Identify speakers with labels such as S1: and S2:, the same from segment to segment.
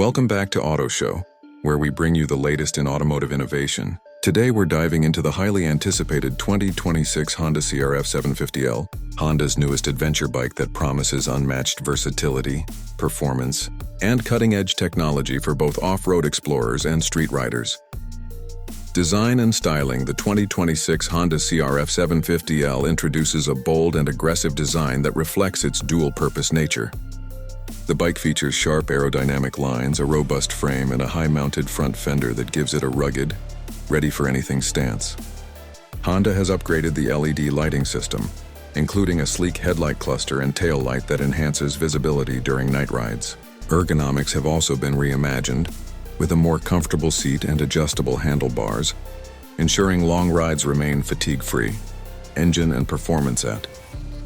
S1: Welcome back to Auto Show, where we bring you the latest in automotive innovation. Today we're diving into the highly anticipated 2026 Honda CRF 750L, Honda's newest adventure bike that promises unmatched versatility, performance, and cutting-edge technology for both off-road explorers and street riders. Design and styling. The 2026 Honda CRF 750L introduces a bold and aggressive design that reflects its dual-purpose nature. The bike features sharp aerodynamic lines, a robust frame, and a high-mounted front fender that gives it a rugged, ready-for-anything stance. Honda has upgraded the LED lighting system, including a sleek headlight cluster and tail light that enhances visibility during night rides. Ergonomics have also been reimagined, with a more comfortable seat and adjustable handlebars, ensuring long rides remain fatigue-free. Engine and performance. At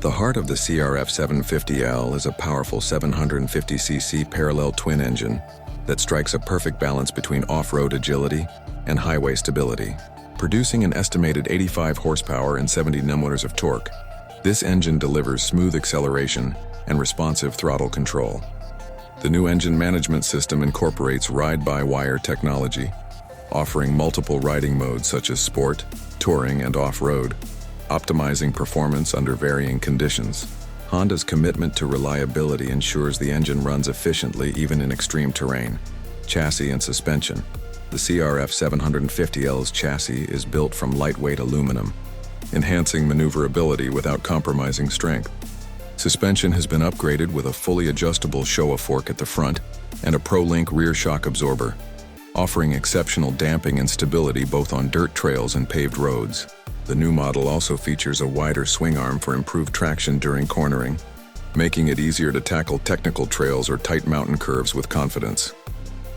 S1: the heart of the CRF 750L is a powerful 750cc parallel twin engine that strikes a perfect balance between off-road agility and highway stability. Producing an estimated 85 horsepower and 70 Nm of torque, this engine delivers smooth acceleration and responsive throttle control. The new engine management system incorporates ride-by-wire technology, offering multiple riding modes such as sport, touring, and off-road, optimizing performance under varying conditions. Honda's commitment to reliability ensures the engine runs efficiently even in extreme terrain. Chassis and suspension. The CRF 750L's chassis is built from lightweight aluminum, enhancing maneuverability without compromising strength. Suspension has been upgraded with a fully adjustable Showa fork at the front and a Pro-Link rear shock absorber, offering exceptional damping and stability both on dirt trails and paved roads. The new model also features a wider swing arm for improved traction during cornering, making it easier to tackle technical trails or tight mountain curves with confidence.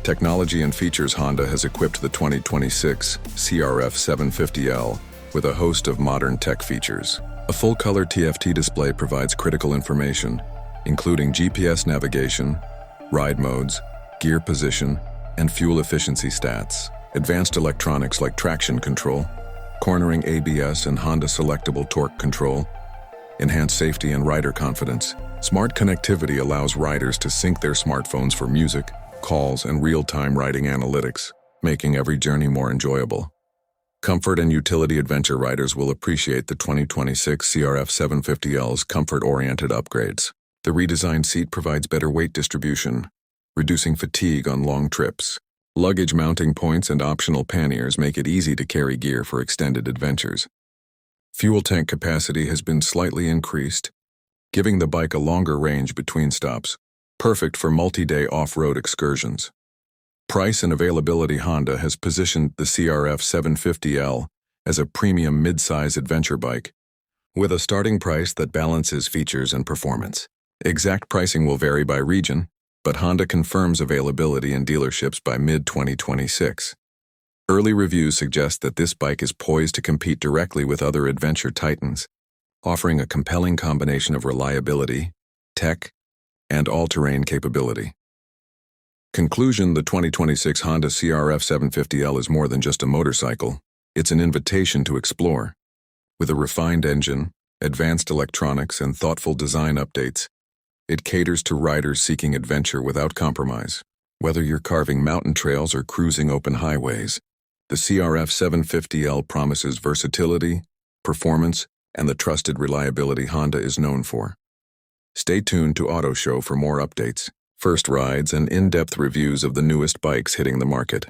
S1: Technology and features. Honda has equipped the 2026 CRF 750L with a host of modern tech features. A full-color TFT display provides critical information, including GPS navigation, ride modes, gear position, and fuel efficiency stats. Advanced electronics like traction control, cornering ABS, and Honda selectable torque control enhance safety and rider confidence. Smart connectivity allows riders to sync their smartphones for music, calls, and real-time riding analytics, making every journey more enjoyable. Comfort and utility. Adventure riders will appreciate the 2026 CRF 750L's comfort-oriented upgrades. The redesigned seat provides better weight distribution, reducing fatigue on long trips. Luggage mounting points and optional panniers make it easy to carry gear for extended adventures. Fuel tank capacity has been slightly increased, giving the bike a longer range between stops, perfect for multi-day off-road excursions. Price and availability. Honda has positioned the CRF 750L as a premium mid-size adventure bike, with a starting price that balances features and performance. Exact pricing will vary by region, but Honda confirms availability in dealerships by mid-2026. Early reviews suggest that this bike is poised to compete directly with other adventure titans, offering a compelling combination of reliability, tech, and all-terrain capability. Conclusion. The 2026 Honda CRF 750L is more than just a motorcycle, it's an invitation to explore. With a refined engine, advanced electronics, and thoughtful design updates, it caters to riders seeking adventure without compromise. Whether you're carving mountain trails or cruising open highways, the CRF 750L promises versatility, performance, and the trusted reliability Honda is known for. Stay tuned to Auto Show for more updates, first rides, and in-depth reviews of the newest bikes hitting the market.